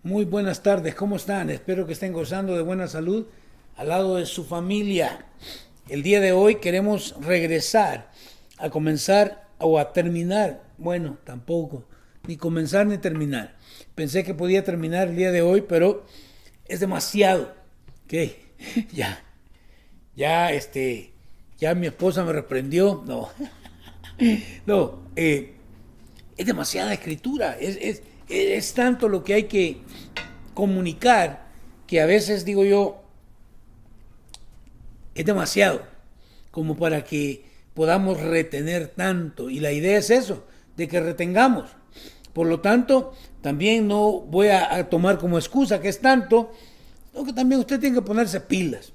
Muy buenas tardes, ¿cómo están? Espero que estén gozando de buena salud al lado de su familia. El día de hoy queremos regresar a comenzar o a terminar. Bueno, tampoco, ni comenzar ni terminar. Pensé que podía terminar el día de hoy, pero es demasiado. Ok, ya, ya mi esposa me reprendió. No, no, es demasiada escritura. Es tanto lo que hay que comunicar que a veces digo yo, es demasiado como para que podamos retener tanto. Y la idea es eso, de que retengamos. Por lo tanto, también no voy a tomar como excusa que es tanto, sino que también usted tiene que ponerse pilas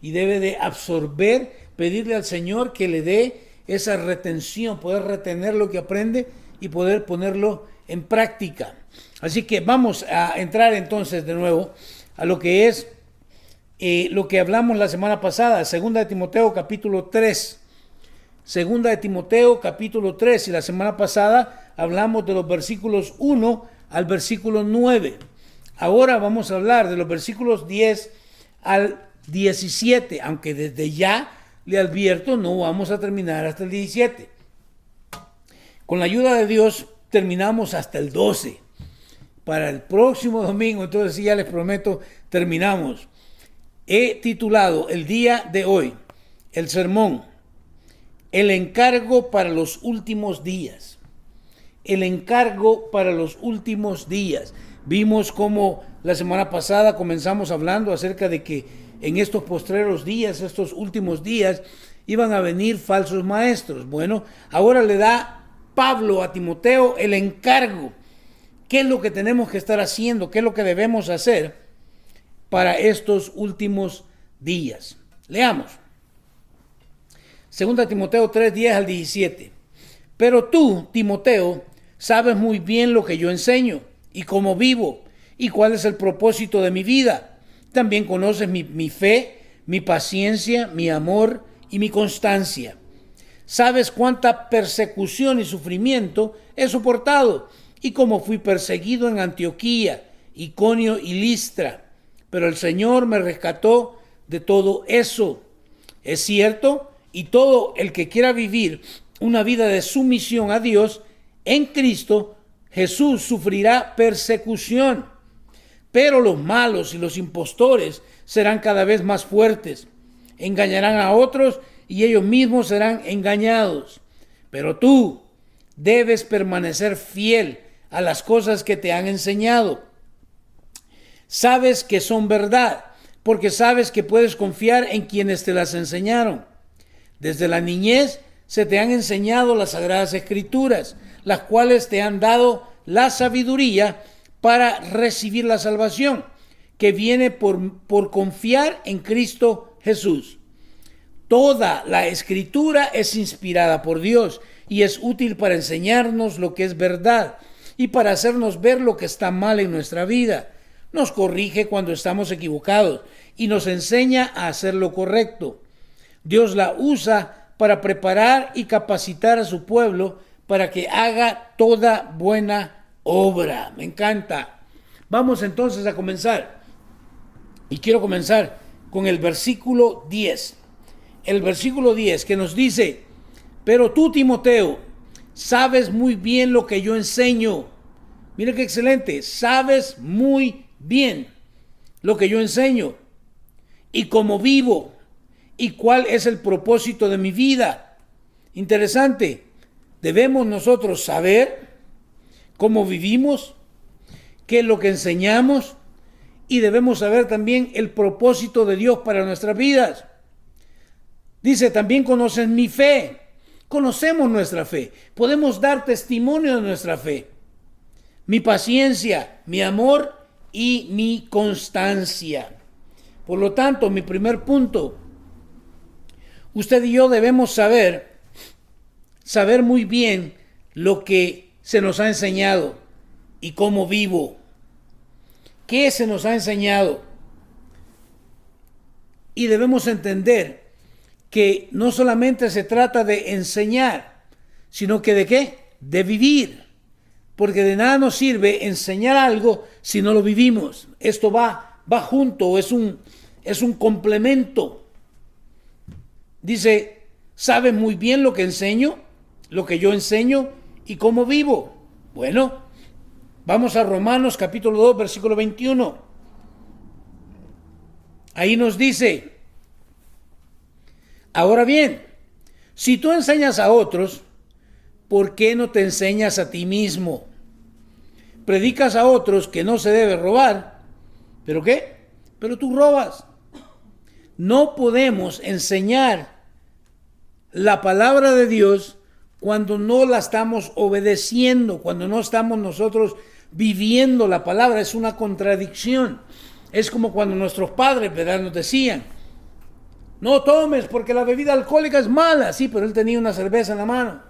y debe de absorber, pedirle al Señor que le dé esa retención, poder retener lo que aprende y poder ponerlo en práctica. Así que vamos a entrar entonces de nuevo a lo que es lo que hablamos la semana pasada, segunda de Timoteo capítulo 3. Segunda de Timoteo capítulo 3, y la semana pasada hablamos de los versículos 1 al versículo 9. Ahora vamos a hablar de los versículos 10 al 17, aunque desde ya le advierto, no vamos a terminar hasta el 17. Con la ayuda de Dios terminamos hasta el 12. Para el próximo domingo, entonces sí, ya les prometo, terminamos. He titulado el día de hoy el sermón, el encargo para los últimos días. El encargo para los últimos días. Vimos cómo la semana pasada comenzamos hablando acerca de que en estos postreros días, estos últimos días, iban a venir falsos maestros. Bueno, ahora le da Pablo a Timoteo el encargo. ¿Qué es lo que tenemos que estar haciendo? ¿Qué es lo que debemos hacer para estos últimos días? Leamos. Segunda Timoteo 3, 10 al 17. Pero tú, Timoteo, sabes muy bien lo que yo enseño y cómo vivo y cuál es el propósito de mi vida. También conoces mi fe, mi paciencia, mi amor y mi constancia. Sabes cuánta persecución y sufrimiento he soportado y cómo fui perseguido en Antioquía, Iconio y Listra. Pero el Señor me rescató de todo eso. Es cierto, y todo el que quiera vivir una vida de sumisión a Dios en Cristo Jesús sufrirá persecución. Pero los malos y los impostores serán cada vez más fuertes. Engañarán a otros y ellos mismos serán engañados. Pero tú debes permanecer fiel a las cosas que te han enseñado. Sabes que son verdad, porque sabes que puedes confiar en quienes te las enseñaron. Desde la niñez se te han enseñado las Sagradas Escrituras, las cuales te han dado la sabiduría para recibir la salvación, que viene por confiar en Cristo Jesús. Toda la Escritura es inspirada por Dios y es útil para enseñarnos lo que es verdad y para hacernos ver lo que está mal en nuestra vida. Nos corrige cuando estamos equivocados y nos enseña a hacer lo correcto. Dios la usa para preparar y capacitar a su pueblo para que haga toda buena obra. Me encanta. Vamos entonces a comenzar. Y quiero comenzar con el versículo 10. El versículo 10 que nos dice: pero tú, Timoteo, sabes muy bien lo que yo enseño. Mira qué excelente. Sabes muy bien lo que yo enseño y cómo vivo y cuál es el propósito de mi vida. Interesante. Debemos nosotros saber cómo vivimos, qué es lo que enseñamos, y debemos saber también el propósito de Dios para nuestras vidas. Dice, también conocen mi fe. Conocemos nuestra fe. Podemos dar testimonio de nuestra fe. Mi paciencia, mi amor y mi constancia. Por lo tanto, mi primer punto, usted y yo debemos saber muy bien lo que se nos ha enseñado y cómo vivo. ¿Qué se nos ha enseñado? Y debemos entender que no solamente se trata de enseñar, sino que ¿de qué? De vivir. porque de nada nos sirve enseñar algo si no lo vivimos. Esto va junto, es un complemento. Dice, ¿sabes muy bien lo que enseño, lo que yo enseño y cómo vivo? Bueno, vamos a Romanos capítulo 2, versículo 21. Ahí nos dice, ahora bien, si tú enseñas a otros, ¿por qué no te enseñas a ti mismo? Predicas a otros que no se debe robar, ¿pero qué? Pero tú robas. No podemos enseñar la palabra de Dios cuando no la estamos obedeciendo, cuando no estamos nosotros viviendo la palabra. Es una contradicción. Es como cuando nuestros padres, ¿verdad?, nos decían, no tomes porque la bebida alcohólica es mala. Sí, pero él tenía una cerveza en la mano.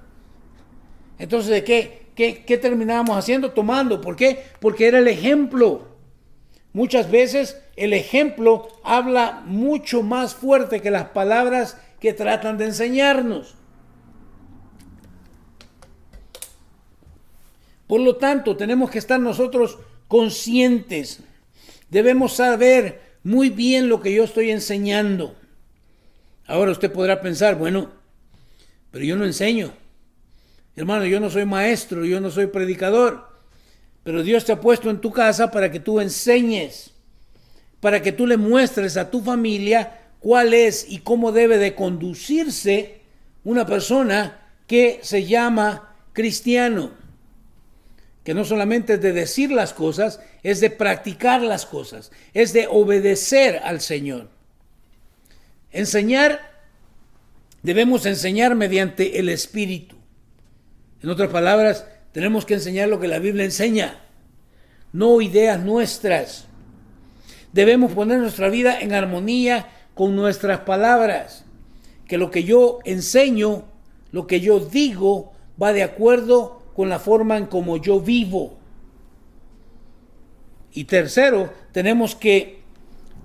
Entonces, ¿de qué terminábamos haciendo? Tomando. ¿Por qué? Porque era el ejemplo. Muchas veces el ejemplo habla mucho más fuerte que las palabras que tratan de enseñarnos. Por lo tanto, tenemos que estar nosotros conscientes. Debemos saber muy bien lo que yo estoy enseñando. Ahora usted podrá pensar, bueno, pero yo no enseño. Hermano, yo no soy maestro, yo no soy predicador. Pero Dios te ha puesto en tu casa para que tú enseñes, para que tú le muestres a tu familia cuál es y cómo debe de conducirse una persona que se llama cristiano. Que no solamente es de decir las cosas, es de practicar las cosas, es de obedecer al Señor. Debemos enseñar mediante el Espíritu. En otras palabras, tenemos que enseñar lo que la Biblia enseña, no ideas nuestras. Debemos poner nuestra vida en armonía con nuestras palabras, que lo que yo enseño, lo que yo digo, va de acuerdo con la forma en como yo vivo. Y tercero, tenemos que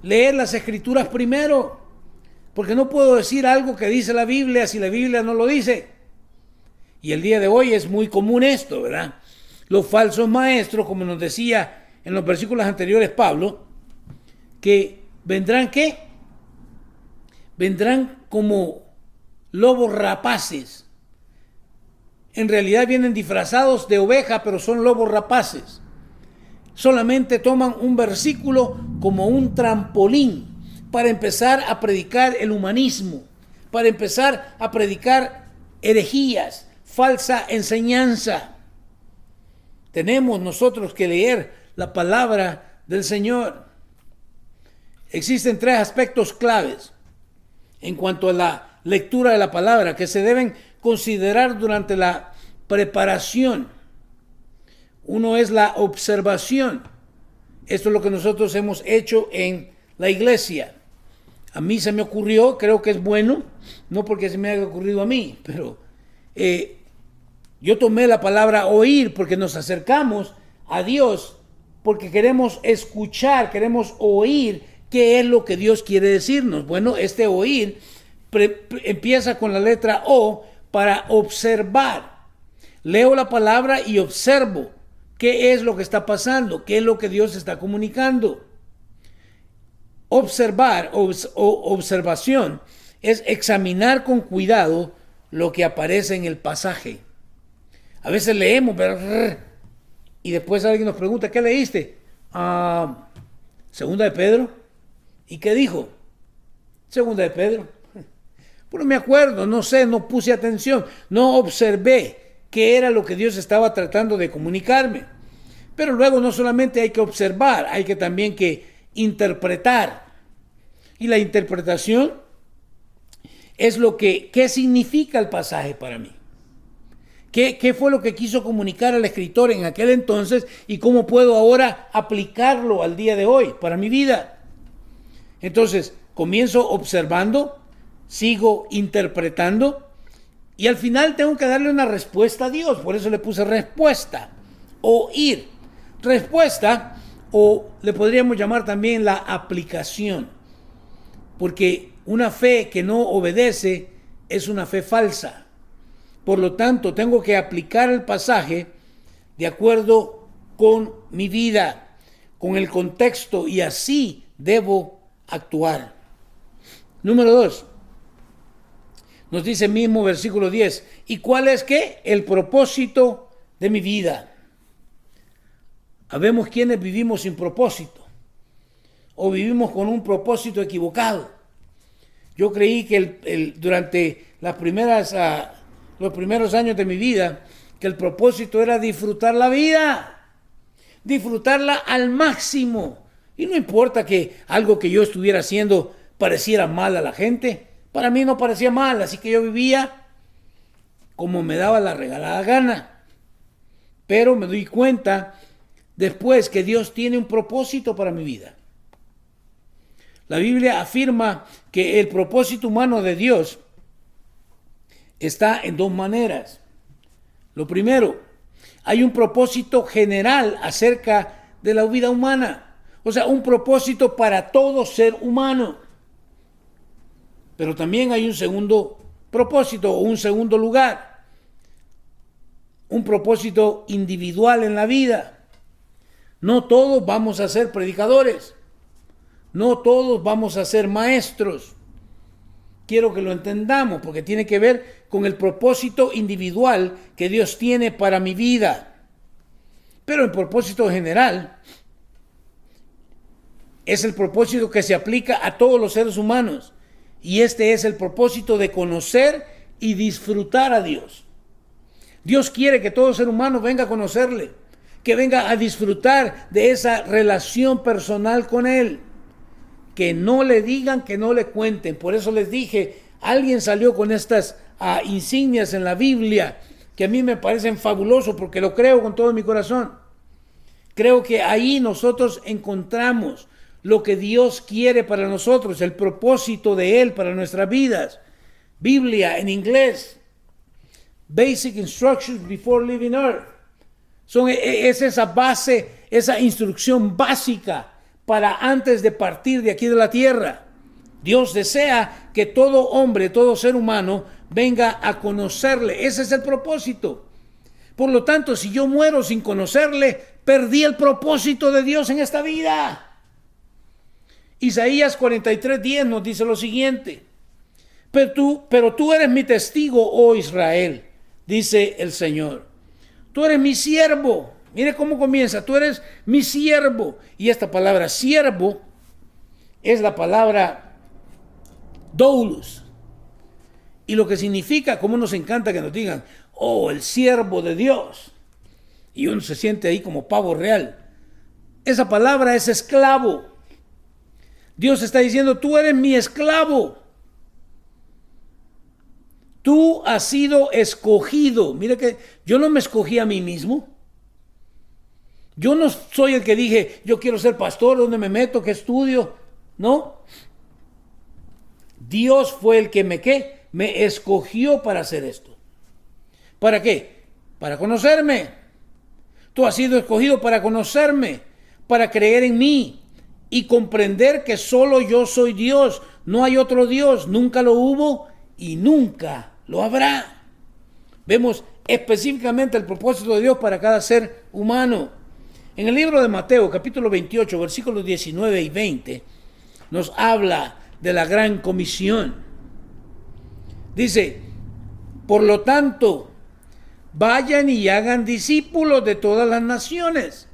leer las Escrituras primero, porque no puedo decir algo que dice la Biblia si la Biblia no lo dice. Y el día de hoy es muy común esto, ¿verdad? Los falsos maestros, como nos decía en los versículos anteriores Pablo, que vendrán, ¿qué? Vendrán como lobos rapaces. En realidad vienen disfrazados de oveja, pero son lobos rapaces. Solamente toman un versículo como un trampolín para empezar a predicar el humanismo, para empezar a predicar herejías, falsa enseñanza. Tenemos nosotros que leer la palabra del Señor. Existen 3 aspectos claves en cuanto a la lectura de la palabra que se deben considerar durante la preparación. Uno es la observación. Esto es lo que nosotros hemos hecho en la iglesia. A mí se me ocurrió, creo que es bueno, no porque se me haya ocurrido a mí, pero yo tomé la palabra oír porque nos acercamos a Dios, porque queremos escuchar, queremos oír qué es lo que Dios quiere decirnos. Bueno, este oír empieza con la letra O para observar. Leo la palabra y observo qué es lo que está pasando, qué es lo que Dios está comunicando. Observar o observación es examinar con cuidado lo que aparece en el pasaje. A veces leemos, y después alguien nos pregunta, ¿qué leíste? Segunda de Pedro. ¿Y qué dijo? Segunda de Pedro. Pero me acuerdo, no sé, no puse atención, no observé qué era lo que Dios estaba tratando de comunicarme. Pero luego no solamente hay que observar, hay que también que interpretar. Y la interpretación es qué significa el pasaje para mí. ¿Qué fue lo que quiso comunicar el escritor en aquel entonces y cómo puedo ahora aplicarlo al día de hoy para mi vida? Entonces, comienzo observando, sigo interpretando y al final tengo que darle una respuesta a Dios. Por eso le puse respuesta, oír. Respuesta, o le podríamos llamar también la aplicación. Porque una fe que no obedece es una fe falsa. Por lo tanto, tengo que aplicar el pasaje de acuerdo con mi vida, con el contexto, y así debo actuar. Número 2. Nos dice el mismo versículo 10. ¿Y cuál es qué? El propósito de mi vida. Habemos quienes vivimos sin propósito o vivimos con un propósito equivocado. Yo creí que durante los primeros años de mi vida, que el propósito era disfrutar la vida, disfrutarla al máximo. Y no importa que algo que yo estuviera haciendo pareciera mal a la gente, para mí no parecía mal, así que yo vivía como me daba la regalada gana. Pero me doy cuenta después que Dios tiene un propósito para mi vida. La Biblia afirma que el propósito humano de Dios está en dos maneras. Lo primero, hay un propósito general acerca de la vida humana. O sea, un propósito para todo ser humano. Pero también hay un segundo propósito o un segundo lugar. Un propósito individual en la vida. No todos vamos a ser predicadores. No todos vamos a ser maestros. Quiero que lo entendamos porque tiene que ver con el propósito individual que Dios tiene para mi vida. Pero el propósito general es el propósito que se aplica a todos los seres humanos. Y este es el propósito de conocer y disfrutar a Dios. Dios quiere que todo ser humano venga a conocerle, que venga a disfrutar de esa relación personal con Él. Que no le digan, que no le cuenten. Por eso les dije, alguien salió con estas insignias en la Biblia que a mí me parecen fabulosos porque lo creo con todo mi corazón. Creo que ahí nosotros encontramos lo que Dios quiere para nosotros, el propósito de Él para nuestras vidas. Biblia en inglés, Basic Instructions Before Leaving Earth. Es esa base, esa instrucción básica para antes de partir de aquí de la tierra. Dios desea que todo hombre, todo ser humano venga a conocerle. Ese es el propósito. Por lo tanto, si yo muero sin conocerle, perdí el propósito de Dios en esta vida. Isaías 43:10 nos dice lo siguiente. Pero tú eres mi testigo, oh Israel, dice el Señor. Tú eres mi siervo. Mire cómo comienza. Tú eres mi siervo. Y esta palabra siervo es la palabra doulos. Y lo que significa, como nos encanta que nos digan, oh, el siervo de Dios. Y uno se siente ahí como pavo real. Esa palabra es esclavo. Dios está diciendo, tú eres mi esclavo. Tú has sido escogido. Mira que yo no me escogí a mí mismo. Yo no soy el que dije, yo quiero ser pastor, ¿dónde me meto? ¿Qué estudio? No. Dios fue el que me escogió para hacer esto. ¿Para qué? Para conocerme. Tú has sido escogido para conocerme, para creer en mí y comprender que solo yo soy Dios. No hay otro Dios, nunca lo hubo y nunca lo habrá. Vemos específicamente el propósito de Dios para cada ser humano. En el libro de Mateo, capítulo 28, versículos 19 y 20, nos habla de la gran comisión. Dice, por lo tanto, vayan y hagan discípulos de todas las naciones.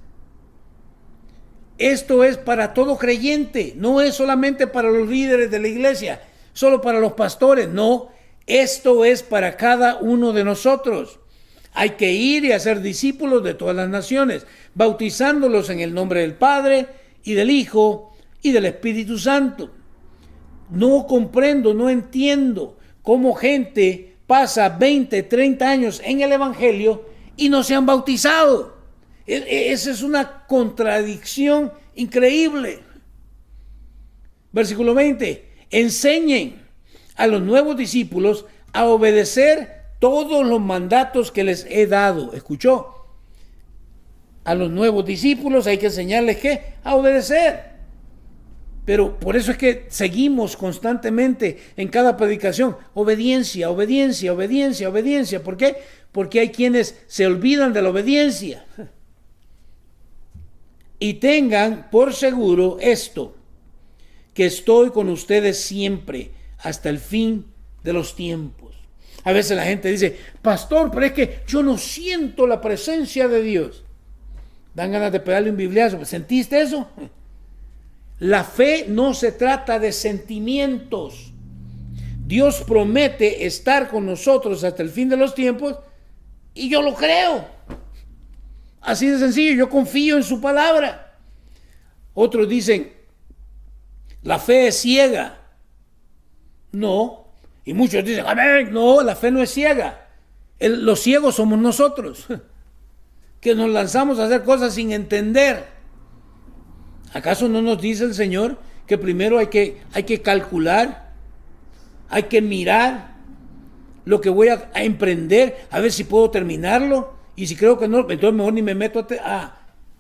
Esto es para todo creyente, no es solamente para los líderes de la iglesia, solo para los pastores, no, esto es para cada uno de nosotros. Hay que ir y hacer discípulos de todas las naciones, bautizándolos en el nombre del Padre y del Hijo y del Espíritu Santo. No comprendo, no entiendo cómo gente pasa 20, 30 años en el Evangelio y no se han bautizado. Esa es una contradicción increíble. Versículo 20. Enseñen a los nuevos discípulos a obedecer todos los mandatos que les he dado. ¿Escuchó? A los nuevos discípulos hay que enseñarles ¿qué? A obedecer. Pero por eso es que seguimos constantemente en cada predicación. Obediencia, obediencia, obediencia, obediencia. ¿Por qué? porque hay quienes se olvidan de la obediencia. Y tengan por seguro esto, que estoy con ustedes siempre, hasta el fin de los tiempos. A veces la gente dice, pastor, pero es que yo no siento la presencia de Dios. Dan ganas de pegarle un bibliazo. ¿Sentiste eso? La fe no se trata de sentimientos. Dios promete estar con nosotros hasta el fin de los tiempos y yo lo creo. Así de sencillo, yo confío en su palabra. Otros dicen, la fe es ciega. No. Y muchos dicen, amén. No, la fe no es ciega. Los ciegos somos nosotros, que nos lanzamos a hacer cosas sin entender. ¿Acaso no nos dice el Señor que primero hay que calcular, hay que mirar lo que voy a emprender, a ver si puedo terminarlo? Y si creo que no, entonces mejor ni me meto a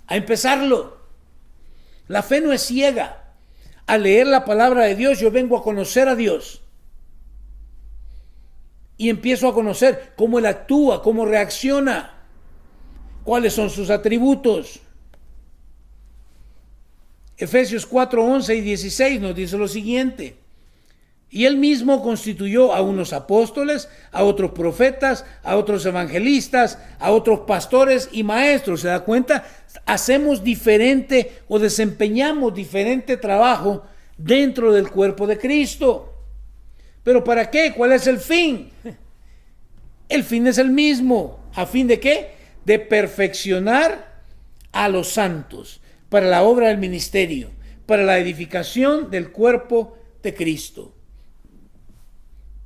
empezarlo. La fe no es ciega. Al leer la palabra de Dios, yo vengo a conocer a Dios. Y empiezo a conocer cómo Él actúa, cómo reacciona, cuáles son sus atributos. Efesios 4, 11 y 16 nos dice lo siguiente. Y Él mismo constituyó a unos apóstoles, a otros profetas, a otros evangelistas, a otros pastores y maestros. ¿Se da cuenta? Hacemos diferente o desempeñamos diferente trabajo dentro del cuerpo de Cristo. ¿Pero para qué? ¿Cuál es el fin? El fin es el mismo. ¿A fin de qué? De perfeccionar a los santos para la obra del ministerio, para la edificación del cuerpo de Cristo.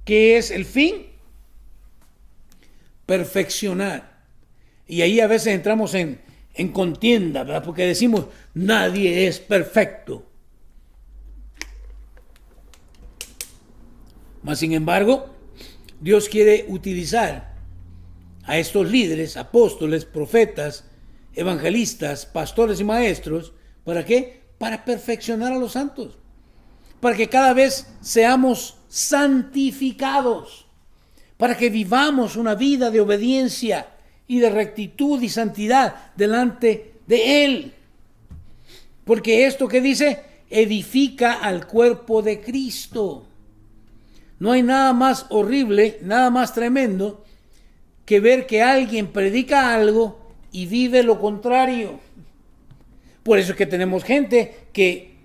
¿Qué es el fin? Perfeccionar. Y ahí a veces entramos en contienda, ¿verdad? Porque decimos, nadie es perfecto. Mas, sin embargo, Dios quiere utilizar a estos líderes, apóstoles, profetas, evangelistas, pastores y maestros. ¿Para qué? Para perfeccionar a los santos. Para que cada vez seamos santificados. Para que vivamos una vida de obediencia y de rectitud y santidad delante de Él. Porque esto que dice, edifica al cuerpo de Cristo. No hay nada más horrible, nada más tremendo que ver que alguien predica algo y vive lo contrario. Por eso es que tenemos gente que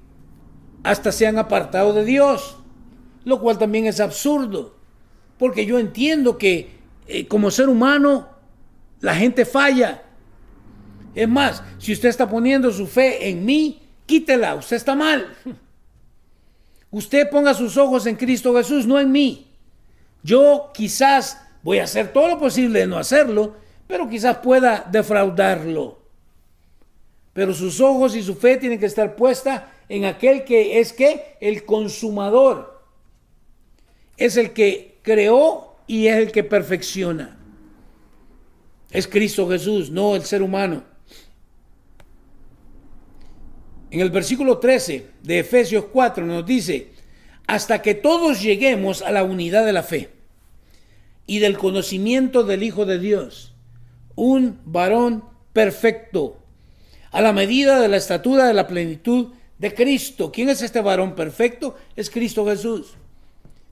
hasta se han apartado de Dios, lo cual también es absurdo, porque yo entiendo que como ser humano la gente falla. Es más, si usted está poniendo su fe en mí, quítela, usted está mal. Usted ponga sus ojos en Cristo Jesús, no en mí. Yo quizás voy a hacer todo lo posible de no hacerlo, pero quizás pueda defraudarlo. Pero sus ojos y su fe tienen que estar puesta en aquel que es el consumador. Es el que creó y es el que perfecciona. Es Cristo Jesús, no el ser humano. En el versículo 13 de Efesios 4 nos dice, hasta que todos lleguemos a la unidad de la fe y del conocimiento del Hijo de Dios, un varón perfecto, a la medida de la estatura de la plenitud de Cristo. ¿Quién es este varón perfecto? Es Cristo Jesús.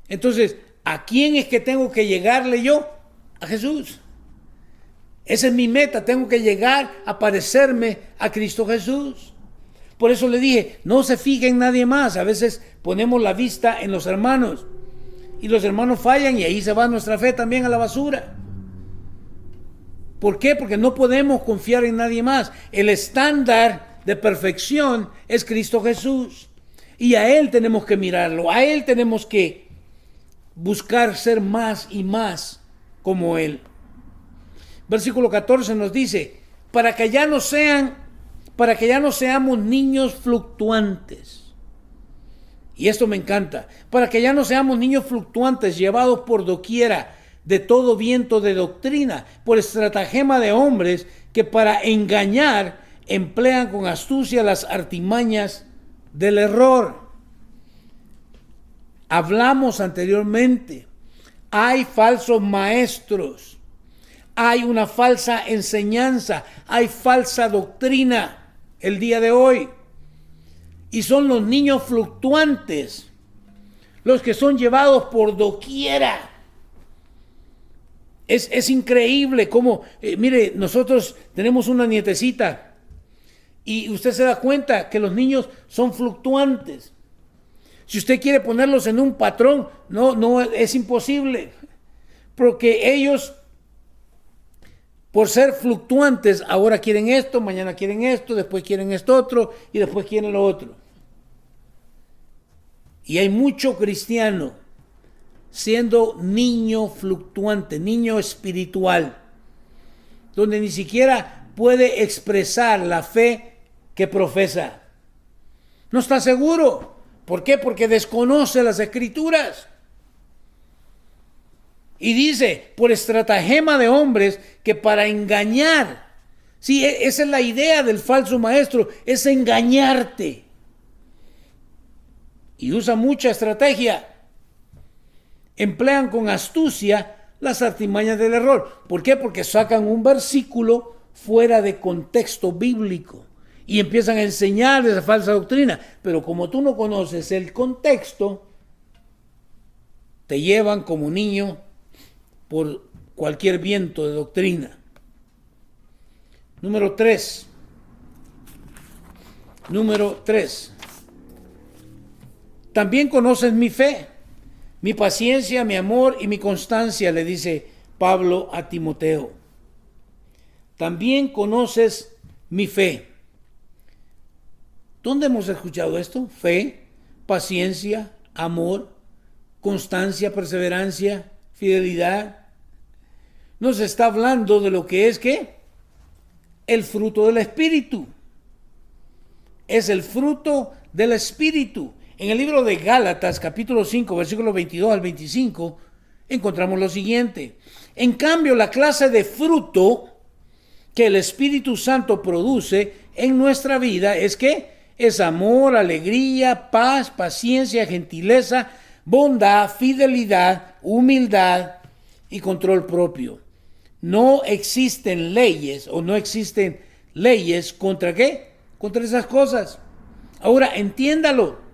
Entonces, ¿a quién es que tengo que llegarle yo? A Jesús. Esa es mi meta, tengo que llegar a parecerme a Cristo Jesús. Por eso le dije, no se fije en nadie más. A veces ponemos la vista en los hermanos y los hermanos fallan y ahí se va nuestra fe también a la basura. ¿Por qué? Porque no podemos confiar en nadie más. El estándar de perfección es Cristo Jesús y a Él tenemos que mirarlo, a Él tenemos que buscar ser más y más como Él. Versículo 14 nos dice, para que ya no seamos niños fluctuantes. Y esto me encanta. Para que ya no seamos niños fluctuantes, llevados por doquiera de todo viento de doctrina, por estratagema de hombres que para engañar emplean con astucia las artimañas del error. Hablamos anteriormente, hay falsos maestros, Hay una falsa enseñanza, hay falsa doctrina el día de hoy. Y son los niños fluctuantes los que son llevados por doquiera. Es increíble cómo, mire, nosotros tenemos una nietecita y usted se da cuenta que los niños son fluctuantes. Si usted quiere ponerlos en un patrón, no es imposible. Porque ellos, por ser fluctuantes, ahora quieren esto, mañana quieren esto, después quieren esto otro y después quieren lo otro. Y hay mucho cristiano siendo niño fluctuante, niño espiritual, donde ni siquiera puede expresar la fe que profesa. No está seguro. ¿Por qué? Porque desconoce las Escrituras. Y dice, por estratagema de hombres, que para engañar, sí, esa es la idea del falso maestro, es engañarte. Y usa mucha estrategia. Emplean con astucia las artimañas del error. ¿Por qué? Porque sacan un versículo fuera de contexto bíblico y empiezan a enseñar esa falsa doctrina. Pero como tú no conoces el contexto, te llevan como niño por cualquier viento de doctrina. Número 3. También conoces mi fe, mi paciencia, mi amor y mi constancia, le dice Pablo a Timoteo. También conoces mi fe. ¿Dónde hemos escuchado esto? Fe, paciencia, amor, constancia, perseverancia, fidelidad. Nos está hablando de lo que es, ¿qué? El fruto del Espíritu. Es el fruto del Espíritu. En el libro de Gálatas, capítulo 5, versículos 22 al 25, encontramos lo siguiente. En cambio, la clase de fruto que el Espíritu Santo produce en nuestra vida es que es amor, alegría, paz, paciencia, gentileza, bondad, fidelidad, humildad y control propio. No existen leyes contra ¿qué? Contra esas cosas. Ahora, entiéndalo.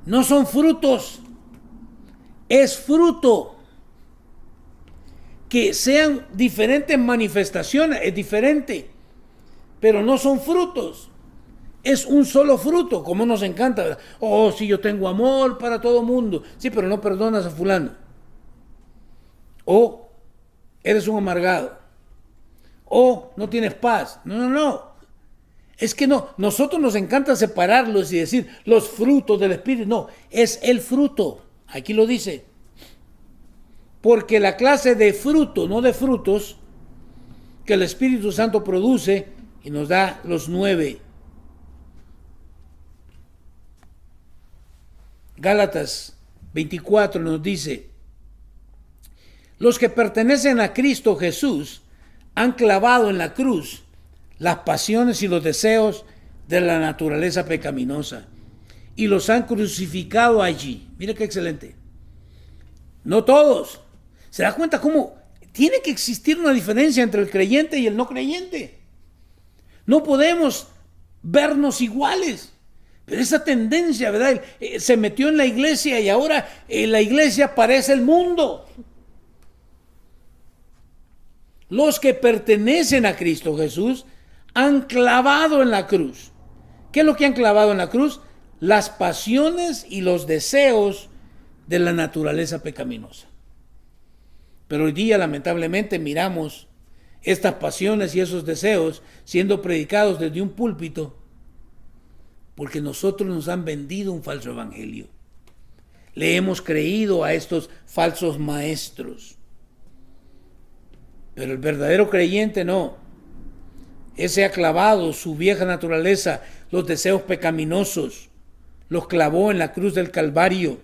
No son frutos, es fruto. Que sean diferentes manifestaciones, es diferente, pero no son frutos. Es un solo fruto, como nos encanta, ¿verdad? Oh, sí, yo tengo amor para todo mundo. Sí, pero no perdonas a fulano. O eres un amargado. O no tienes paz. No. Es que no, nosotros nos encanta separarlos y decir los frutos del Espíritu. No, es el fruto. Aquí lo dice. Porque la clase de fruto, no de frutos, que el Espíritu Santo produce y nos da los 9. Gálatas 24 nos dice, los que pertenecen a Cristo Jesús han clavado en la cruz las pasiones y los deseos de la naturaleza pecaminosa y los han crucificado allí. Mira qué excelente. No todos. ¿Se da cuenta cómo tiene que existir una diferencia entre el creyente y el no creyente? No podemos vernos iguales. Pero esa tendencia, ¿verdad? Se metió en la iglesia y ahora la iglesia parece el mundo. Los que pertenecen a Cristo Jesús han clavado en la cruz. ¿Qué es lo que han clavado en la cruz? Las pasiones y los deseos de la naturaleza pecaminosa. Pero hoy día, lamentablemente, miramos estas pasiones y esos deseos siendo predicados desde un púlpito porque nosotros nos han vendido un falso evangelio. Le hemos creído a estos falsos maestros. Pero el verdadero creyente no. Ese ha clavado su vieja naturaleza, los deseos pecaminosos, los clavó en la cruz del Calvario.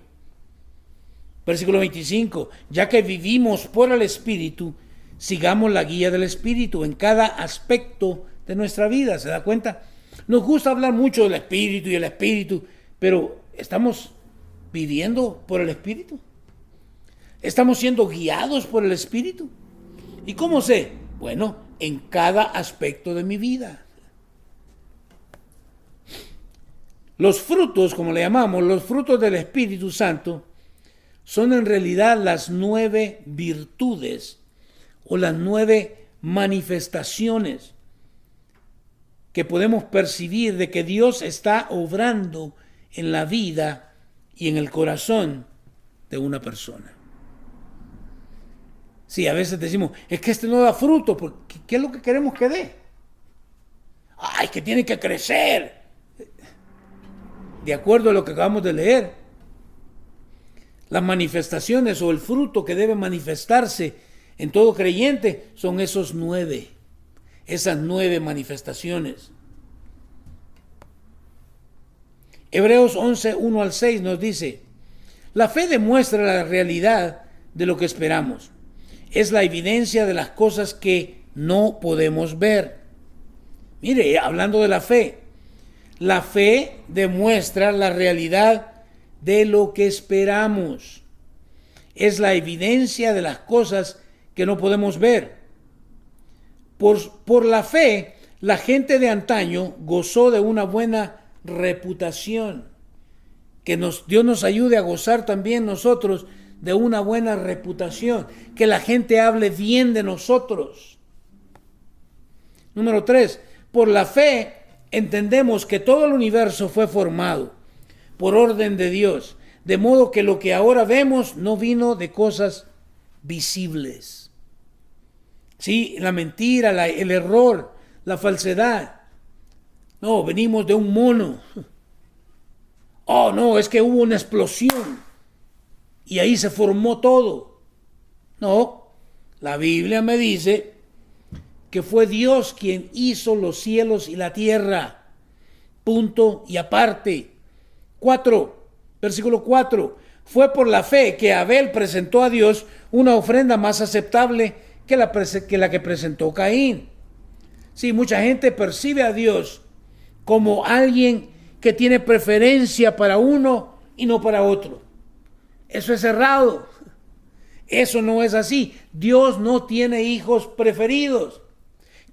Versículo 25, ya que vivimos por el Espíritu, sigamos la guía del Espíritu en cada aspecto de nuestra vida. ¿Se da cuenta? Nos gusta hablar mucho del Espíritu y el Espíritu, pero ¿estamos viviendo por el Espíritu? ¿Estamos siendo guiados por el Espíritu? ¿Y cómo sé? Bueno, en cada aspecto de mi vida. Los frutos, como le llamamos, los frutos del Espíritu Santo, son en realidad las 9 virtudes o las 9 manifestaciones que podemos percibir de que Dios está obrando en la vida y en el corazón de una persona. Sí, a veces decimos, es que este no da fruto, porque ¿qué es lo que queremos que dé? ¡Ay, que tiene que crecer! De acuerdo a lo que acabamos de leer, las manifestaciones o el fruto que debe manifestarse en todo creyente son esas 9 manifestaciones. Hebreos 11, 1 al 6 nos dice, la fe demuestra la realidad de lo que esperamos. Es la evidencia de las cosas que no podemos ver. Mire, hablando de la fe demuestra la realidad de lo que esperamos. Es la evidencia de las cosas que no podemos ver. Por la fe, la gente de antaño gozó de una buena reputación. Que Dios nos ayude a gozar también nosotros de una buena reputación. Que la gente hable bien de nosotros. Número 3. Por la fe entendemos que todo el universo fue formado por orden de Dios, de modo que lo que ahora vemos no vino de cosas visibles. Sí, la mentira, el error, la falsedad. No, venimos de un mono. Oh, no, es que hubo una explosión y ahí se formó todo. No, la Biblia me dice que fue Dios quien hizo los cielos y la tierra. Punto y aparte. 4, versículo 4. Fue por la fe que Abel presentó a Dios una ofrenda más aceptable que la que presentó Caín. Sí, mucha gente percibe a Dios como alguien que tiene preferencia para uno y no para otro. Eso es errado. Eso no es así. Dios no tiene hijos preferidos.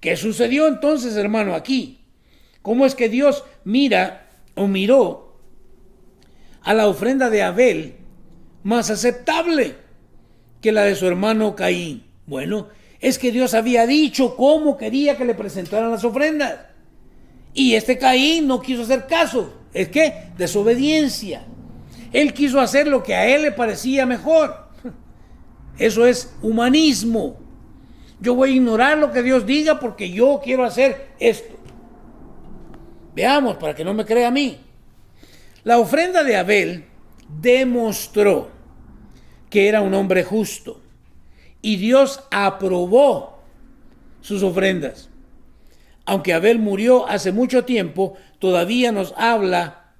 ¿Qué sucedió entonces, hermano, aquí? ¿Cómo es que Dios miró a la ofrenda de Abel más aceptable que la de su hermano Caín? Bueno, es que Dios había dicho cómo quería que le presentaran las ofrendas. Y este Caín no quiso hacer caso. ¿Es qué? Desobediencia. Él quiso hacer lo que a él le parecía mejor. Eso es humanismo. Yo voy a ignorar lo que Dios diga porque yo quiero hacer esto. Veamos, para que no me crea a mí. La ofrenda de Abel demostró que era un hombre justo y Dios aprobó sus ofrendas. Aunque Abel murió hace mucho tiempo, todavía nos habla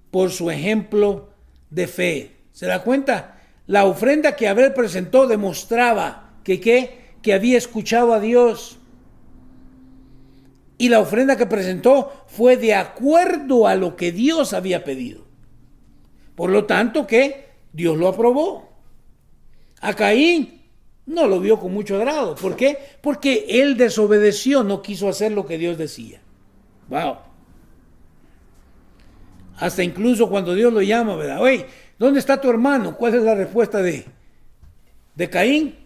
por su ejemplo de fe. ¿Se da cuenta? La ofrenda que Abel presentó demostraba que había escuchado a Dios. Y la ofrenda que presentó fue de acuerdo a lo que Dios había pedido. Por lo tanto, que Dios lo aprobó. A Caín no lo vio con mucho agrado. ¿Por qué? Porque él desobedeció, no quiso hacer lo que Dios decía. Wow. Hasta incluso cuando Dios lo llama, ¿verdad? Oye, ¿dónde está tu hermano? ¿Cuál es la respuesta de Caín?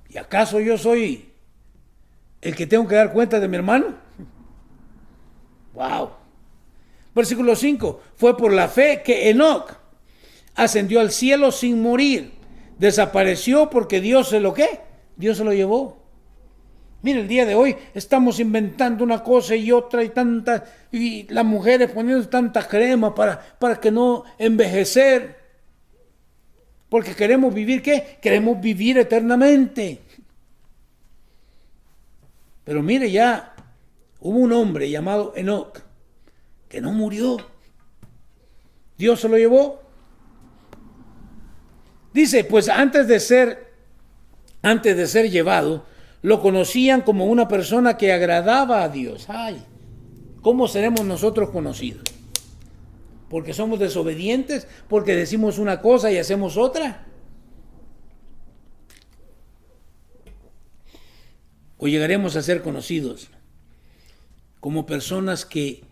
¿Y acaso yo soy el que tengo que dar cuenta de mi hermano? Wow. Versículo 5. Fue por la fe que Enoc ascendió al cielo sin morir. Desapareció porque Dios se lo llevó. Mira, el día de hoy estamos inventando una cosa y otra y las mujeres poniendo tanta crema para que no envejecer. Porque queremos vivir, ¿qué? Queremos vivir eternamente. Pero mire, ya hubo un hombre llamado Enoc que no murió. Dios se lo llevó. Dice, pues antes de ser llevado, lo conocían como una persona que agradaba a Dios. Ay, ¿cómo seremos nosotros conocidos? ¿Porque somos desobedientes? ¿Porque decimos una cosa y hacemos otra? o llegaremos a ser conocidos como personas que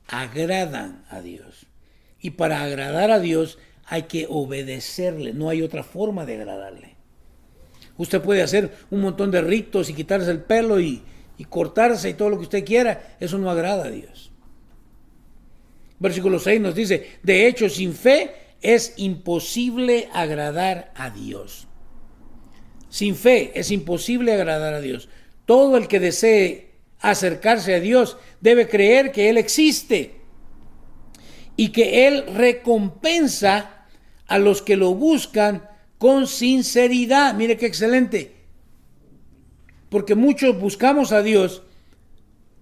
agradan a Dios. Y para agradar a Dios hay que obedecerle, no hay otra forma de agradarle. Usted puede hacer un montón de ritos y quitarse el pelo y cortarse y todo lo que usted quiera, eso no agrada a Dios. Versículo 6 nos dice, de hecho, sin fe es imposible agradar a Dios. Sin fe es imposible agradar a Dios. Todo el que desee acercarse a Dios debe creer que Él existe y que Él recompensa a los que lo buscan con sinceridad. Mire qué excelente. Porque muchos buscamos a Dios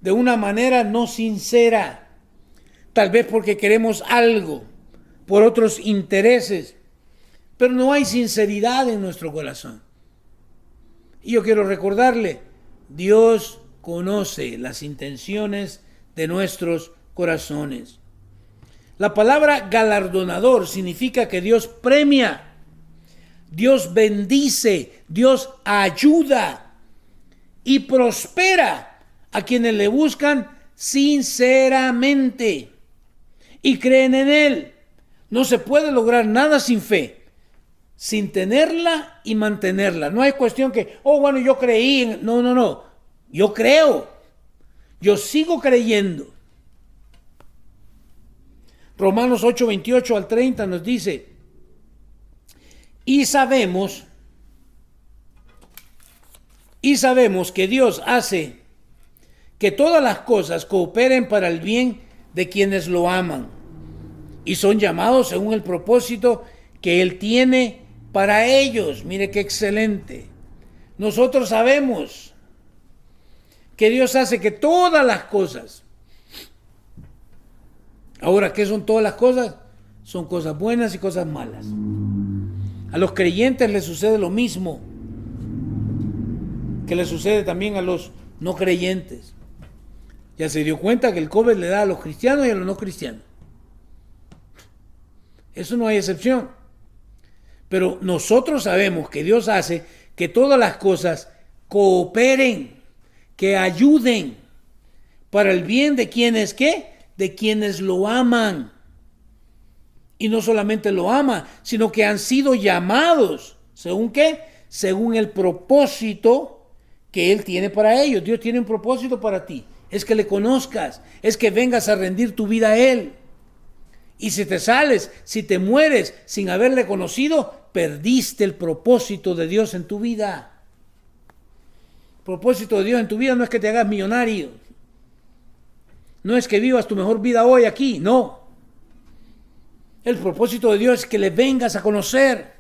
de una manera no sincera. Tal vez porque queremos algo, por otros intereses, pero no hay sinceridad en nuestro corazón. Y yo quiero recordarle, Dios conoce las intenciones de nuestros corazones. La palabra galardonador significa que Dios premia, Dios bendice, Dios ayuda y prospera a quienes le buscan sinceramente y creen en Él. No se puede lograr nada sin fe, sin tenerla y mantenerla. No hay cuestión que, bueno, yo creí. No. Yo creo. Yo sigo creyendo. Romanos 8, 28 al 30 nos dice, y sabemos que Dios hace que todas las cosas cooperen para el bien de quienes lo aman y son llamados según el propósito que Él tiene para ellos. Mire qué excelente. Nosotros sabemos que Dios hace que todas las cosas. Ahora, ¿qué son todas las cosas? Son cosas buenas y cosas malas. A los creyentes les sucede lo mismo que les sucede también a los no creyentes. Ya se dio cuenta que el COVID le da a los cristianos y a los no cristianos. Eso no hay excepción. Pero nosotros sabemos que Dios hace que todas las cosas cooperen, que ayuden para el bien de quienes, ¿qué? De quienes lo aman. Y no solamente lo aman, sino que han sido llamados. ¿Según qué? Según el propósito que Él tiene para ellos. Dios tiene un propósito para ti. Es que le conozcas, es que vengas a rendir tu vida a Él. Y si te sales, si te mueres sin haberle conocido, perdiste el propósito de Dios en tu vida. El propósito de Dios en tu vida no es que te hagas millonario. No es que vivas tu mejor vida hoy aquí, no. El propósito de Dios es que le vengas a conocer.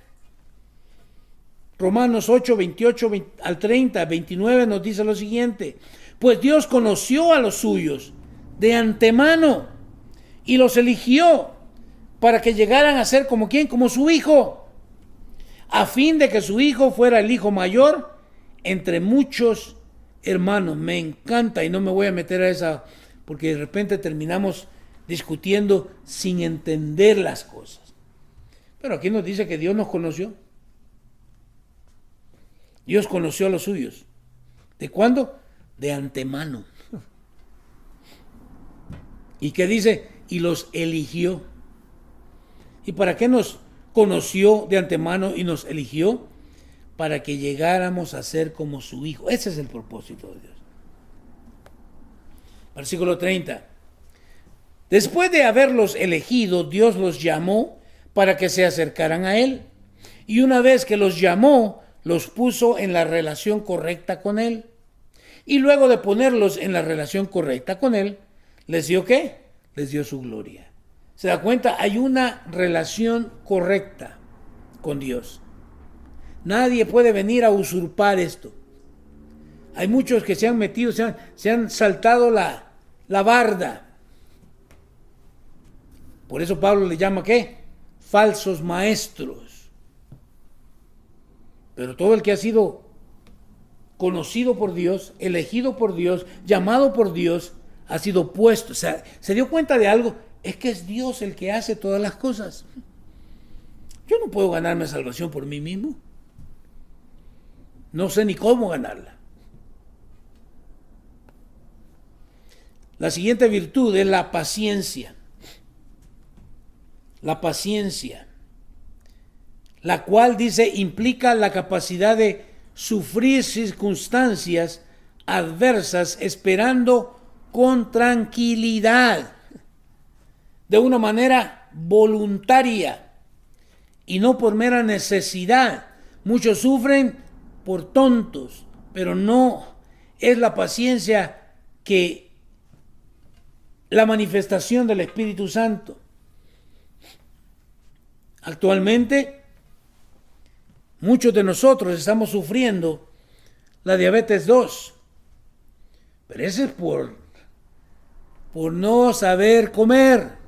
Romanos 8, 28 al 30, 29 nos dice lo siguiente. Pues Dios conoció a los suyos de antemano y los eligió para que llegaran a ser como ¿quién? Como su hijo, a fin de que su hijo fuera el hijo mayor entre muchos hermanos. Me encanta y no me voy a meter a esa, porque de repente terminamos discutiendo sin entender las cosas. Pero aquí nos dice que Dios nos conoció. Dios conoció a los suyos. ¿De cuándo? De antemano. ¿Y qué dice? Y los eligió. ¿Y para qué nos conoció de antemano y nos eligió? Para que llegáramos a ser como su hijo. Ese es el propósito de Dios. Versículo 30. Después de haberlos elegido, Dios los llamó para que se acercaran a Él. Y una vez que los llamó, los puso en la relación correcta con Él. Y luego de ponerlos en la relación correcta con Él, ¿les dio qué? Les dio su gloria. ¿Se da cuenta? Hay una relación correcta con Dios. Nadie puede venir a usurpar esto. Hay muchos que se han metido, se han saltado la barda. Por eso Pablo le llama ¿qué? Falsos maestros. Pero todo el que ha sido conocido por Dios, elegido por Dios, llamado por Dios, ha sido puesto. O sea, se dio cuenta de algo, es que es Dios el que hace todas las cosas. Yo no puedo ganarme salvación por mí mismo. No sé ni cómo ganarla. La siguiente virtud es la paciencia. La paciencia, la cual dice implica la capacidad de sufrir circunstancias adversas esperando con tranquilidad, de una manera voluntaria y no por mera necesidad. Muchos sufren por tontos, pero no es la paciencia que la manifestación del Espíritu Santo. Actualmente, muchos de nosotros estamos sufriendo la diabetes 2, pero ese es por no saber comer.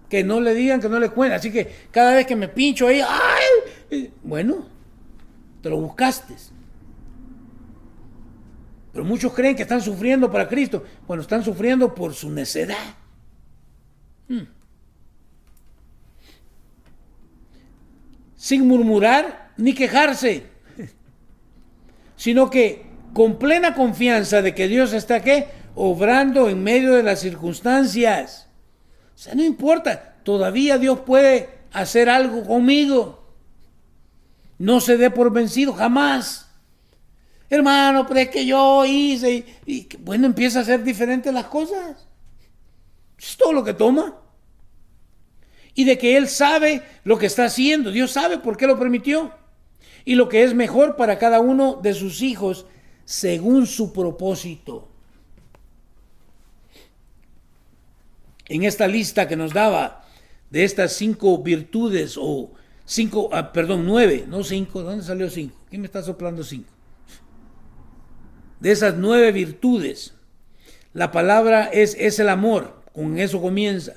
Que no le digan, que no le cuenten. Así que cada vez que me pincho ahí, ¡ay! Bueno, te lo buscaste. Pero muchos creen que están sufriendo para Cristo. Bueno, están sufriendo por su necedad. Sin murmurar ni quejarse, sino que con plena confianza de que Dios está aquí, obrando en medio de las circunstancias. O sea, no importa, todavía Dios puede hacer algo conmigo. No se dé por vencido, jamás. Hermano, pero es que yo hice, y bueno, empieza a hacer diferentes las cosas. Es todo lo que toma. Y de que Él sabe lo que está haciendo. Dios sabe por qué lo permitió. Y lo que es mejor para cada uno de sus hijos según su propósito. En esta lista que nos daba de estas 5 virtudes, o 9, no 5, ¿dónde salió 5? ¿Quién me está soplando 5? De esas 9 virtudes, la palabra es el amor, con eso comienza.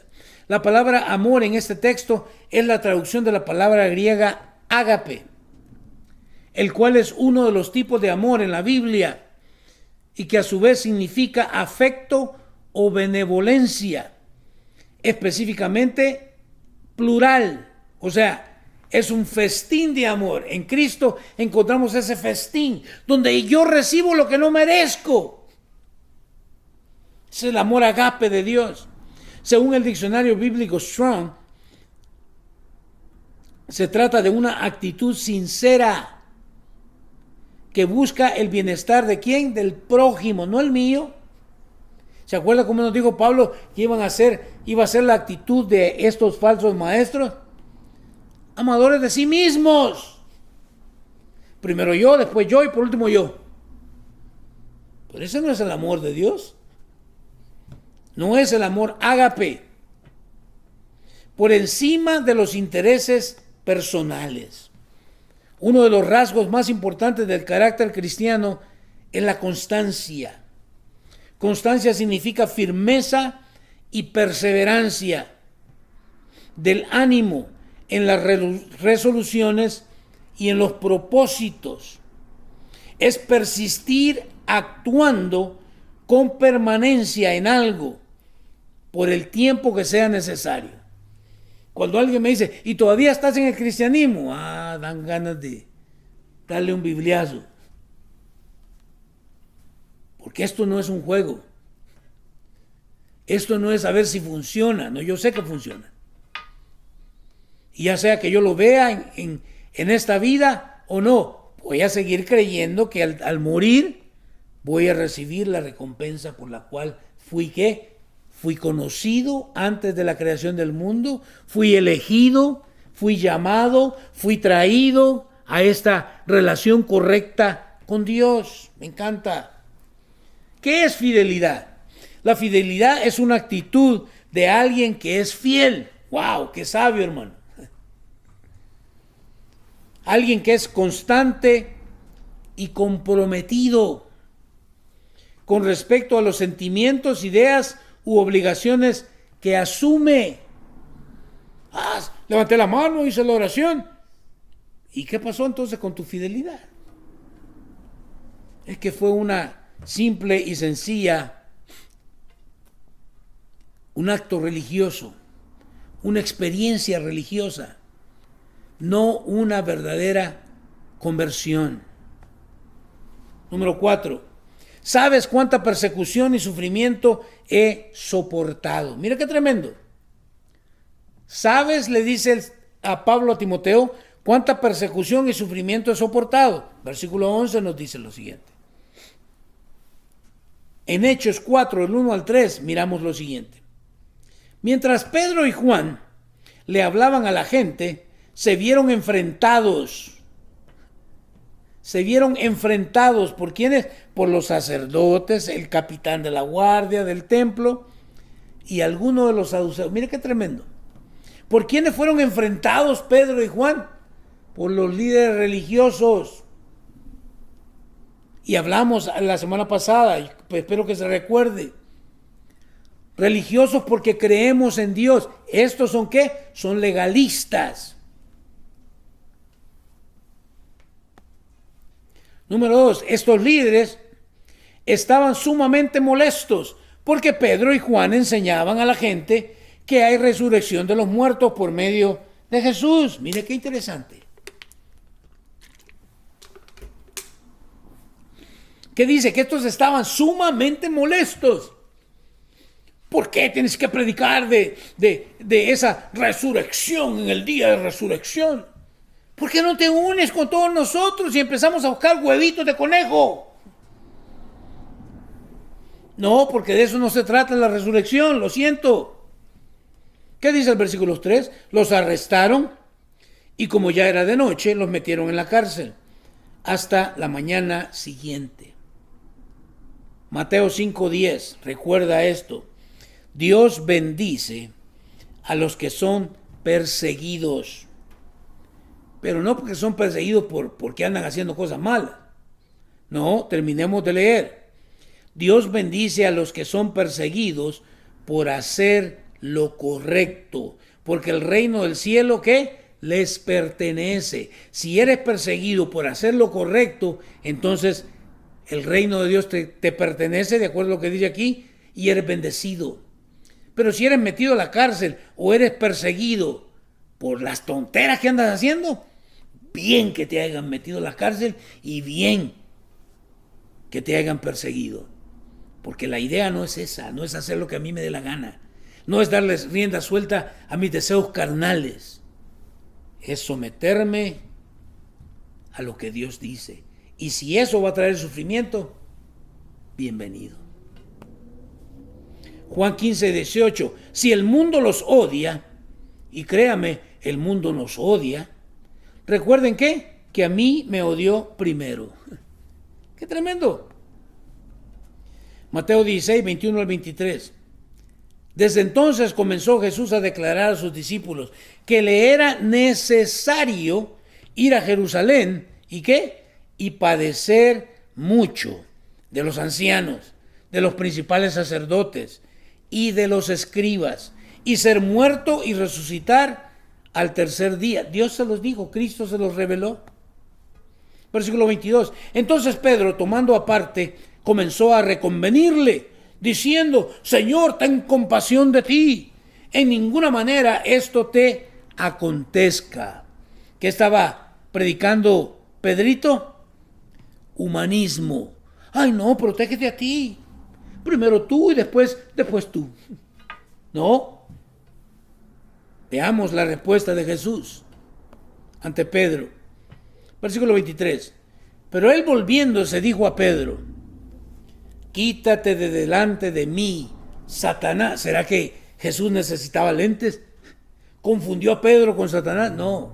La palabra amor en este texto es la traducción de la palabra griega ágape, el cual es uno de los tipos de amor en la Biblia y que a su vez significa afecto o benevolencia, específicamente plural, o sea, es un festín de amor. En Cristo encontramos ese festín donde yo recibo lo que no merezco. Es el amor agape de Dios. Según el diccionario bíblico Strong, se trata de una actitud sincera que busca el bienestar de ¿quién? Del prójimo, no el mío. ¿Se acuerda cómo nos dijo Pablo que iba a ser la actitud de estos falsos maestros? Amadores de sí mismos. Primero yo, después yo y por último yo. Pero ese no es el amor de Dios. No es el amor ágape. Por encima de los intereses personales. Uno de los rasgos más importantes del carácter cristiano es la constancia. Constancia significa firmeza y perseverancia del ánimo en las resoluciones y en los propósitos. Es persistir actuando con permanencia en algo por el tiempo que sea necesario. Cuando alguien me dice, ¿y todavía estás en el cristianismo? Dan ganas de darle un bibliazo. Porque esto no es un juego. Esto no es a ver si funciona. No, yo sé que funciona. Y ya sea que yo lo vea en esta vida o no, voy a seguir creyendo que al morir voy a recibir la recompensa por la cual fui conocido antes de la creación del mundo, fui elegido, fui llamado, fui traído a esta relación correcta con Dios. Me encanta. ¿Qué es fidelidad? La fidelidad es una actitud de alguien que es fiel. ¡Wow! ¡Qué sabio, hermano! Alguien que es constante y comprometido con respecto a los sentimientos, ideas u obligaciones que asume. Levanté la mano, hice la oración. ¿Y qué pasó entonces con tu fidelidad? Es que fue una simple y sencilla, un acto religioso, una experiencia religiosa, no una verdadera conversión. Número 4. ¿Sabes cuánta persecución y sufrimiento he soportado? Mira qué tremendo. ¿Sabes? Le dice a Pablo a Timoteo, cuánta persecución y sufrimiento he soportado. Versículo 11 nos dice lo siguiente. En Hechos 4, del 1 al 3, miramos lo siguiente. Mientras Pedro y Juan le hablaban a la gente, se vieron enfrentados. ¿Por quiénes? Por los sacerdotes, el capitán de la guardia del templo y algunos de los saduceos. Mire qué tremendo. ¿Por quiénes fueron enfrentados Pedro y Juan? Por los líderes religiosos. Y hablamos la semana pasada, y espero que se recuerde. Religiosos porque creemos en Dios. ¿Estos son qué? Son legalistas. Número 2, estos líderes estaban sumamente molestos porque Pedro y Juan enseñaban a la gente que hay resurrección de los muertos por medio de Jesús. Mire qué interesante. ¿Qué dice? Que estos estaban sumamente molestos. ¿Por qué tienes que predicar de esa resurrección en el día de resurrección? ¿Por qué no te unes con todos nosotros y empezamos a buscar huevitos de conejo? No, porque de eso no se trata la resurrección, lo siento. ¿Qué dice el versículo 3? Los arrestaron y como ya era de noche, los metieron en la cárcel hasta la mañana siguiente. Mateo 5:10, recuerda esto. Dios bendice a los que son perseguidos. Pero no porque son perseguidos porque andan haciendo cosas malas. No, terminemos de leer. Dios bendice a los que son perseguidos por hacer lo correcto. Porque el reino del cielo, ¿qué? Les pertenece. Si eres perseguido por hacer lo correcto, entonces el reino de Dios te pertenece, de acuerdo a lo que dice aquí, y eres bendecido. Pero si eres metido a la cárcel o eres perseguido por las tonteras que andas haciendo, bien que te hayan metido a la cárcel y bien que te hayan perseguido. Porque la idea no es esa, no es hacer lo que a mí me dé la gana. No es darles rienda suelta a mis deseos carnales. Es someterme a lo que Dios dice. Y si eso va a traer sufrimiento, bienvenido. Juan 15:18. Si el mundo los odia, y créame, el mundo nos odia, recuerden que a mí me odió primero. ¡Qué tremendo! Mateo 16:21 al 23. Desde entonces comenzó Jesús a declarar a sus discípulos que le era necesario ir a Jerusalén y ¿qué? Y padecer mucho de los ancianos, de los principales sacerdotes y de los escribas, y ser muerto y resucitar al tercer día. Dios se los dijo, Cristo se los reveló. Versículo 22. Entonces Pedro, tomando aparte, comenzó a reconvenirle, diciendo: Señor, ten compasión de ti. En ninguna manera esto te acontezca. ¿Qué estaba predicando Pedrito? Humanismo. Ay, no, protégete a ti. Primero tú y después tú. No. Veamos la respuesta de Jesús ante Pedro. Versículo 23. Pero él volviéndose dijo a Pedro: quítate de delante de mí, Satanás. ¿Será que Jesús necesitaba lentes? ¿Confundió a Pedro con Satanás? No.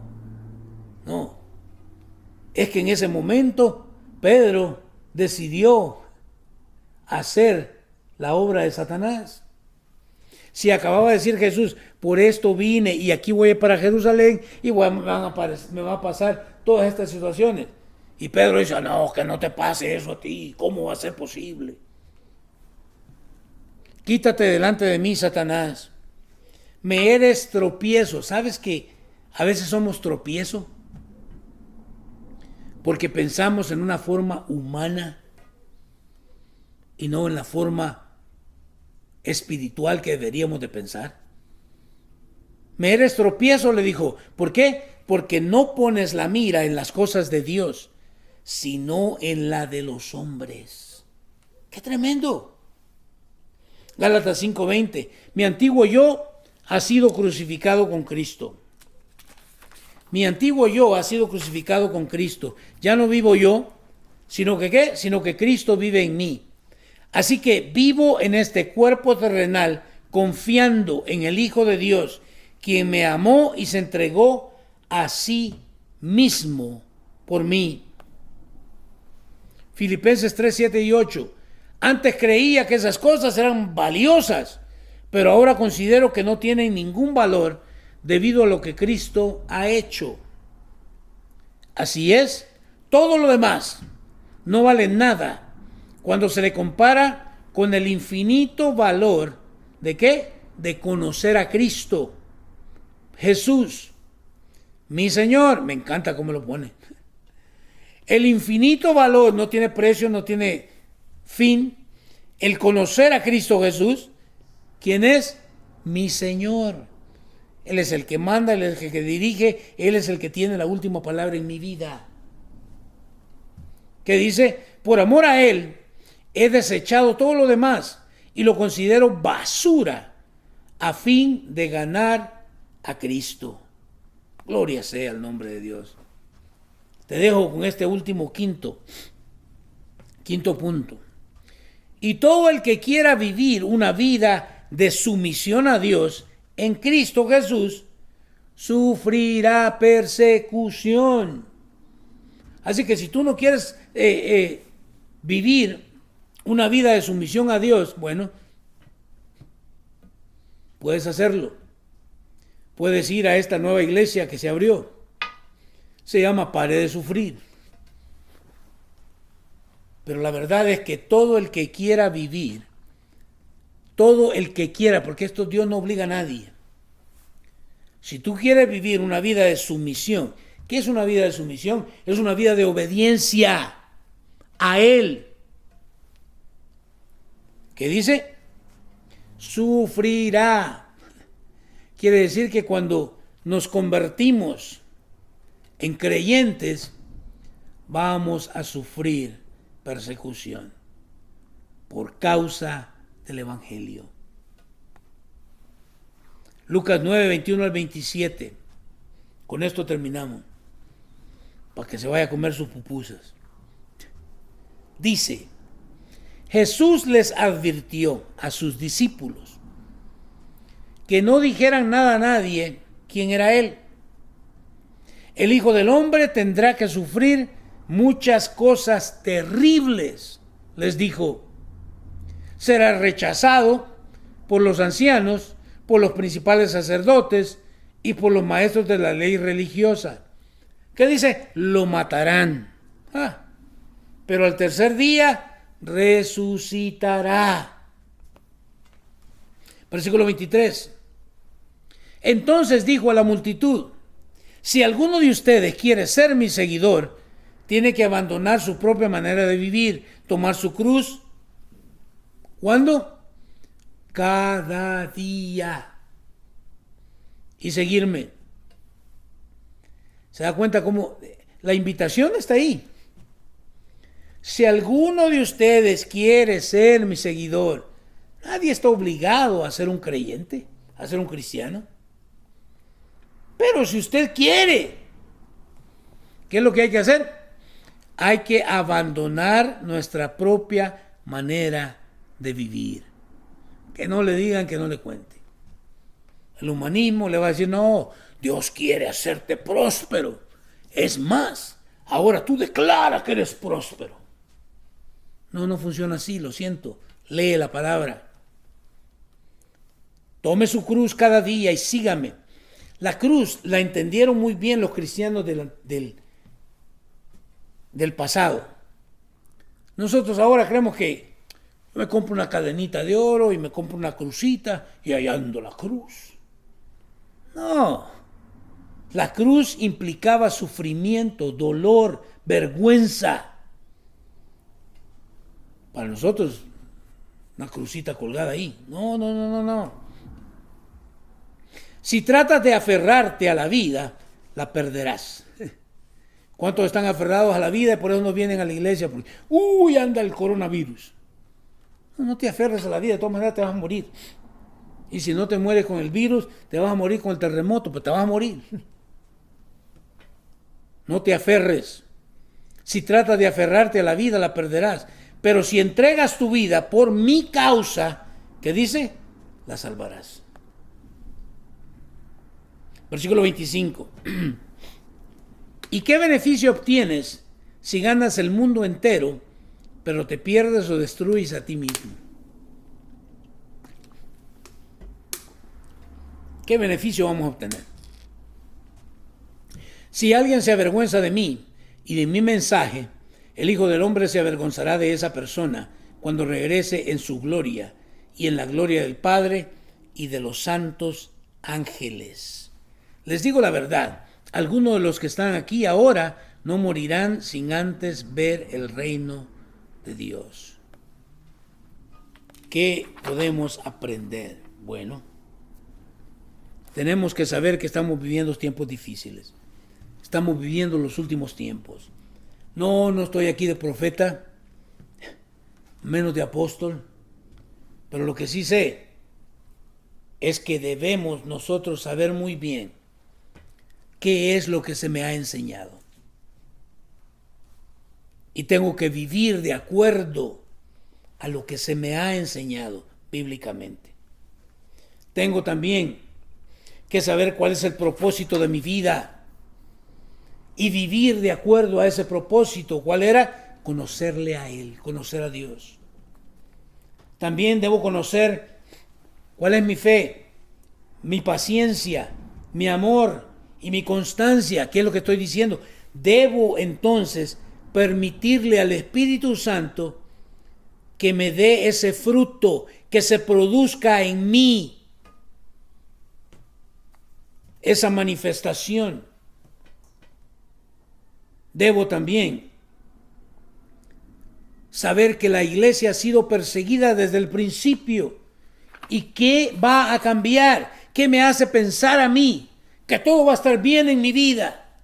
Es que en ese momento Pedro decidió hacer la obra de Satanás. Si acababa de decir Jesús, por esto vine y aquí voy para Jerusalén y me va a pasar todas estas situaciones. Y Pedro dice: no, que no te pase eso a ti. ¿Cómo va a ser posible? Quítate delante de mí, Satanás. Me eres tropiezo. ¿Sabes que a veces somos tropiezo? Porque pensamos en una forma humana y no en la forma espiritual que deberíamos de pensar. Me eres tropiezo, le dijo. ¿Por qué? Porque no pones la mira en las cosas de Dios, sino en la de los hombres. ¡Qué tremendo! Gálatas 5:20. Mi antiguo yo ha sido crucificado con Cristo. Mi antiguo yo ha sido crucificado con Cristo. Ya no vivo yo, sino que ¿qué? Sino que Cristo vive en mí. Así que vivo en este cuerpo terrenal confiando en el Hijo de Dios, quien me amó y se entregó a sí mismo por mí. Filipenses 3, 7 y 8. Antes creía que esas cosas eran valiosas, pero ahora considero que no tienen ningún valor debido a lo que Cristo ha hecho. Así es, todo lo demás no vale nada cuando se le compara con el infinito valor ¿de qué? De conocer a Cristo, Jesús, mi Señor. Me encanta cómo lo pone. El infinito valor no tiene precio, no tiene fin. El conocer a Cristo Jesús, quien es mi Señor. Él es el que manda, Él es el que dirige, Él es el que tiene la última palabra en mi vida. Que dice, por amor a Él, he desechado todo lo demás y lo considero basura a fin de ganar a Cristo. Gloria sea el nombre de Dios. Te dejo con este último quinto punto. Y todo el que quiera vivir una vida de sumisión a Dios en Cristo Jesús, sufrirá persecución. Así que si tú no quieres vivir una vida de sumisión a Dios, bueno, puedes hacerlo. Puedes ir a esta nueva iglesia que se abrió. Se llama Pare de Sufrir. Pero la verdad es que todo el que quiera vivir, todo el que quiera, porque esto Dios no obliga a nadie. Si tú quieres vivir una vida de sumisión, ¿qué es una vida de sumisión? Es una vida de obediencia a Él. ¿Qué dice? Sufrirá. Quiere decir que cuando nos convertimos en creyentes, vamos a sufrir persecución por causa del Evangelio. Lucas 9, 21 al 27. Con esto terminamos, para que se vaya a comer sus pupusas. Dice, Jesús les advirtió a sus discípulos que no dijeran nada a nadie quién era Él. El Hijo del Hombre tendrá que sufrir muchas cosas terribles, les dijo. Será rechazado por los ancianos, por los principales sacerdotes y por los maestros de la ley religiosa. ¿Qué dice? Lo matarán. Pero al tercer día resucitará. Versículo 23. Entonces dijo a la multitud, si alguno de ustedes quiere ser mi seguidor, tiene que abandonar su propia manera de vivir, tomar su cruz. ¿Cuándo? Cada día. Y seguirme. ¿Se da cuenta cómo la invitación está ahí? Si alguno de ustedes quiere ser mi seguidor, nadie está obligado a ser un creyente, a ser un cristiano. Pero si usted quiere, ¿qué es lo que hay que hacer? Hay que abandonar nuestra propia manera de vivir. Que no le digan, que no le cuente. El humanismo le va a decir, no, Dios quiere hacerte próspero. Es más, ahora tú declaras que eres próspero. No funciona así, lo siento. Lee la palabra. Tome su cruz cada día y sígame. La cruz la entendieron muy bien los cristianos del pasado. Nosotros ahora creemos que me compro una cadenita de oro y me compro una crucita y ahí ando la cruz. No. La cruz implicaba sufrimiento, dolor, vergüenza. Para nosotros, una crucita colgada ahí. No. Si tratas de aferrarte a la vida, la perderás. ¿Cuántos están aferrados a la vida y por eso no vienen a la iglesia? Porque, anda el coronavirus. No te aferres a la vida, de todas maneras te vas a morir. Y si no te mueres con el virus, te vas a morir con el terremoto, pero te vas a morir. No te aferres. Si tratas de aferrarte a la vida, la perderás. Pero si entregas tu vida por mi causa, ¿qué dice? La salvarás. Versículo 25. ¿Y qué beneficio obtienes si ganas el mundo entero, pero te pierdes o destruyes a ti mismo? ¿Qué beneficio vamos a obtener? Si alguien se avergüenza de mí y de mi mensaje, el Hijo del Hombre se avergonzará de esa persona cuando regrese en su gloria y en la gloria del Padre y de los santos ángeles. Les digo la verdad, algunos de los que están aquí ahora no morirán sin antes ver el reino de Dios. ¿Qué podemos aprender? Bueno, tenemos que saber que estamos viviendo tiempos difíciles. Estamos viviendo los últimos tiempos. No estoy aquí de profeta, menos de apóstol, pero lo que sí sé es que debemos nosotros saber muy bien qué es lo que se me ha enseñado. Y tengo que vivir de acuerdo a lo que se me ha enseñado bíblicamente. Tengo también que saber cuál es el propósito de mi vida y vivir de acuerdo a ese propósito. ¿Cuál era? Conocerle a Él, conocer a Dios. También debo conocer cuál es mi fe, mi paciencia, mi amor y mi constancia. ¿Qué es lo que estoy diciendo? Debo entonces permitirle al Espíritu Santo que me dé ese fruto, que se produzca en mí esa manifestación. Debo también saber que la iglesia ha sido perseguida desde el principio. ¿Y qué va a cambiar? ¿Qué me hace pensar a mí que todo va a estar bien en mi vida?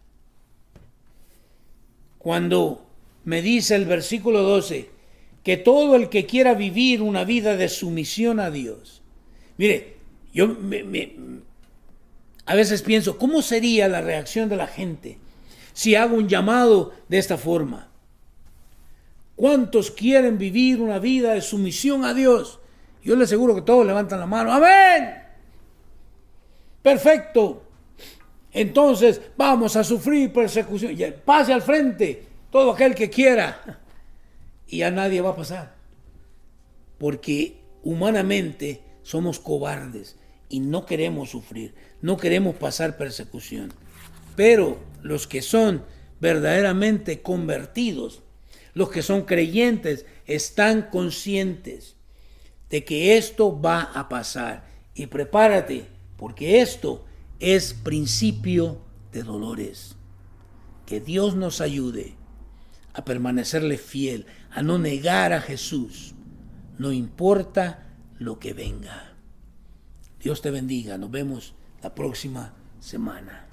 Cuando me dice el versículo 12 que todo el que quiera vivir una vida de sumisión a Dios. Mire, yo a veces pienso, ¿cómo sería la reacción de la gente si hago un llamado de esta forma? ¿Cuántos quieren vivir una vida de sumisión a Dios? Yo les aseguro que todos levantan la mano. ¡Amén! Perfecto. Entonces vamos a sufrir persecución. Ya, pase al frente todo aquel que quiera. Y a nadie va a pasar. Porque humanamente somos cobardes y no queremos sufrir. No queremos pasar persecución. Pero los que son verdaderamente convertidos, los que son creyentes, están conscientes de que esto va a pasar. Y prepárate, porque esto es principio de dolores. Que Dios nos ayude a permanecerle fiel, a no negar a Jesús, no importa lo que venga. Dios te bendiga. Nos vemos la próxima semana.